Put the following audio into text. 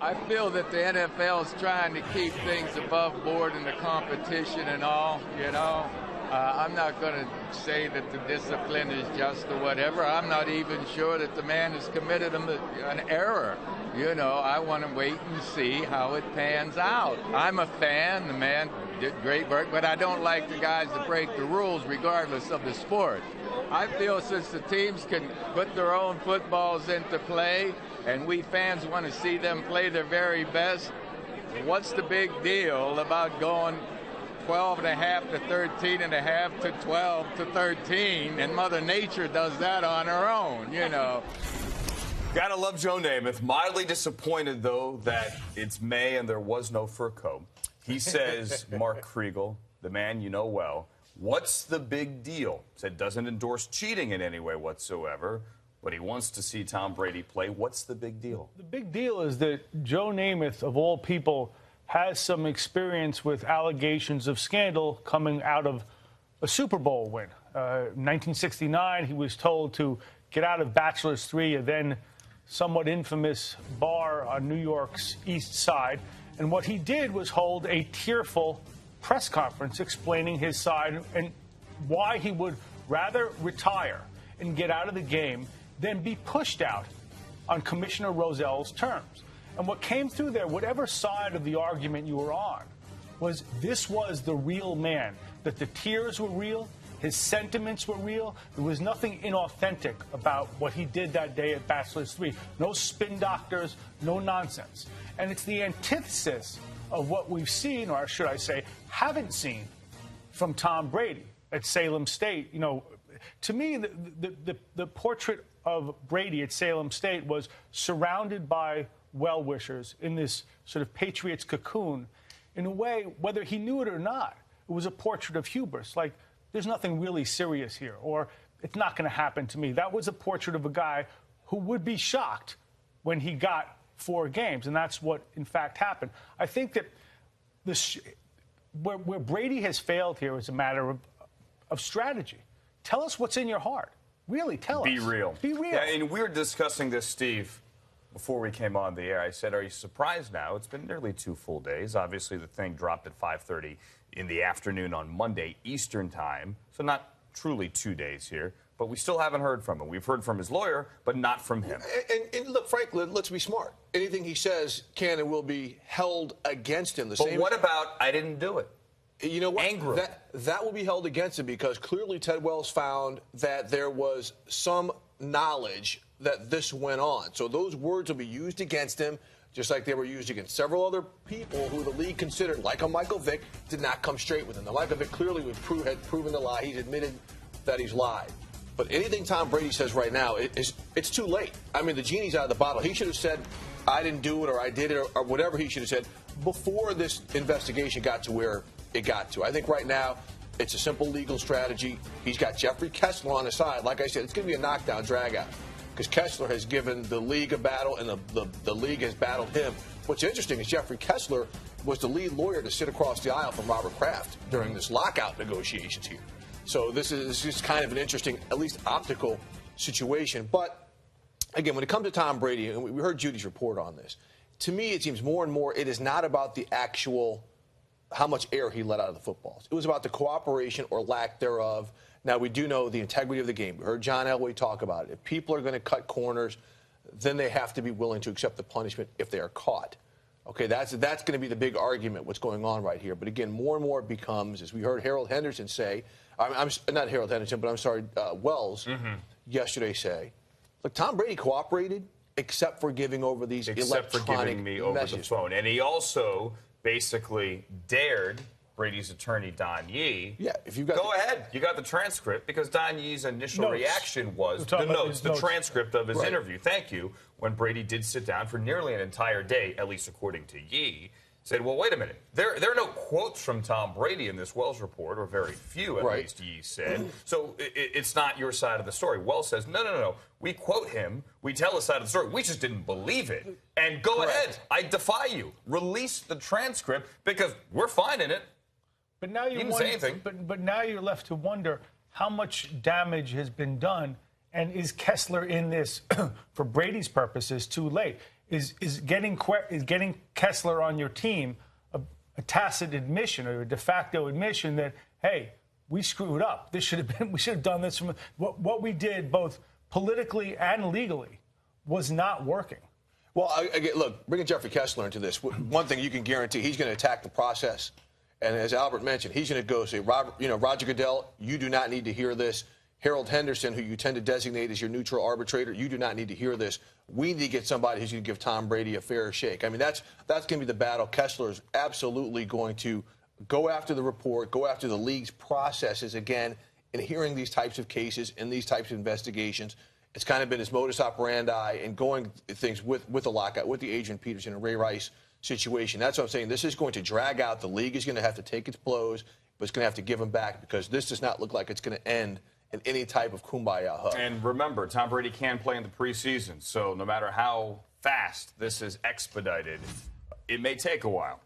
I feel that the NFL is trying to keep things above board in the competition and all, you know. I'm not going to say that the discipline is just or whatever. I'm not even sure that the man has committed an error. You know, I want to wait and see how it pans out. I'm a fan. The man did great work, but I don't like the guys that break the rules regardless of the sport. I feel since the teams can put their own footballs into play and we fans want to see them play their very best, what's the big deal about going 12.5 to 13.5 to 12 to 13, and Mother Nature does that on her own, you know. Gotta love Joe Namath. Mildly disappointed, though, that it's May and there was no fur coat. He says, Mark Kriegel, the man you know well, what's the big deal? Said doesn't endorse cheating in any way whatsoever, but he wants to see Tom Brady play. What's the big deal? The big deal is that Joe Namath, of all people, has some experience with allegations of scandal coming out of a Super Bowl win. 1969, he was told to get out of Bachelor's 3, a then somewhat infamous bar on New York's East Side. And what he did was hold a tearful press conference explaining his side and why he would rather retire and get out of the game than be pushed out on Commissioner Rozell's terms. And what came through there, whatever side of the argument you were on, was this was the real man, that the tears were real, his sentiments were real. There was nothing inauthentic about what he did that day at Bachelor's 3. No spin doctors, no nonsense. And it's the antithesis of what we've seen, or should I say, haven't seen from Tom Brady at Salem State. You know, to me, the portrait of Brady at Salem State was surrounded by well-wishers in this sort of Patriots cocoon. In a way, whether he knew it or not, it was a portrait of hubris. Like, there's nothing really serious here, or it's not going to happen to me. That was a portrait of a guy who would be shocked when he got 4 games, and that's what, in fact, happened. I think that where Brady has failed here is a matter of strategy. Tell us what's in your heart. Really, tell us. Be real. Be real. Yeah, and we were discussing this, Steve, before we came on the air. I said, are you surprised now? It's been nearly 2 full days. Obviously, the thing dropped at 5:30 in the afternoon on Monday Eastern time, so not truly 2 days here. But we still haven't heard from him. We've heard from his lawyer, but not from him. And look, frankly, let's be smart. Anything he says can and will be held against him. But what about, I didn't do it? You know what? Angrily. That will be held against him because clearly Ted Wells found that there was some knowledge that this went on. So those words will be used against him, just like they were used against several other people who the league considered, like a Michael Vick, did not come straight with him. Now, Michael Vick clearly had proven the lie. He's admitted that he's lied. But anything Tom Brady says right now, it's too late. I mean, the genie's out of the bottle. He should have said, I didn't do it, or I did it, or whatever he should have said before this investigation got to where it got to. I think right now it's a simple legal strategy. He's got Jeffrey Kessler on his side. Like I said, it's going to be a knockdown, drag-out, because Kessler has given the league a battle, and the league has battled him. What's interesting is Jeffrey Kessler was the lead lawyer to sit across the aisle from Robert Kraft during this lockout negotiations here. So this is just kind of an interesting, at least optical situation. But, again, when it comes to Tom Brady, and we heard Judy's report on this, to me it seems more and more it is not about the actual how much air he let out of the footballs. It was about the cooperation or lack thereof. Now, we do know the integrity of the game. We heard John Elway talk about it. If people are going to cut corners, then they have to be willing to accept the punishment if they are caught. Okay, that's going to be the big argument, what's going on right here. But, again, more and more it becomes, as we heard Harold Henderson say, I'm not Harold Henderson, but I'm sorry, Wells yesterday say, look, Tom Brady cooperated except for giving over these electronic Except for giving me over the phone. And he also basically dared Brady's attorney, Don Yee. Yeah, if you got go ahead. You got the transcript, because Don Yee's initial reaction was the notes, the transcript of his interview. Thank you. When Brady did sit down for nearly an entire day, at least according to Yee, said, well, wait a minute. There are no quotes from Tom Brady in this Wells report, or very few, at least, Yee said. So it's not your side of the story. Wells says, no. We quote him. We tell his side of the story. We just didn't believe it. And go ahead. I defy you. Release the transcript, because we're finding it. But now didn't say anything. But now you're left to wonder how much damage has been done, and is Kessler in this, for Brady's purposes, too late? is getting Kessler on your team a tacit admission or a de facto admission that, hey, we screwed up. We should have done this. What we did, both politically and legally, was not working. Well, again, look, bringing Jeffrey Kessler into this, one thing you can guarantee, he's going to attack the process. And as Albert mentioned, he's going to go say, Roger Goodell, you do not need to hear this. Harold Henderson, who you tend to designate as your neutral arbitrator, you do not need to hear this. We need to get somebody who's going to give Tom Brady a fair shake. I mean, that's going to be the battle. Kessler is absolutely going to go after the report, go after the league's processes again in hearing these types of cases and these types of investigations. It's kind of been his modus operandi and going things with the lockout, with the Adrian Peterson and Ray Rice situation. That's what I'm saying. This is going to drag out. The league is going to have to take its blows, but it's going to have to give them back because this does not look like it's going to end in any type of kumbaya hug. And remember, Tom Brady can play in the preseason, so no matter how fast this is expedited, it may take a while.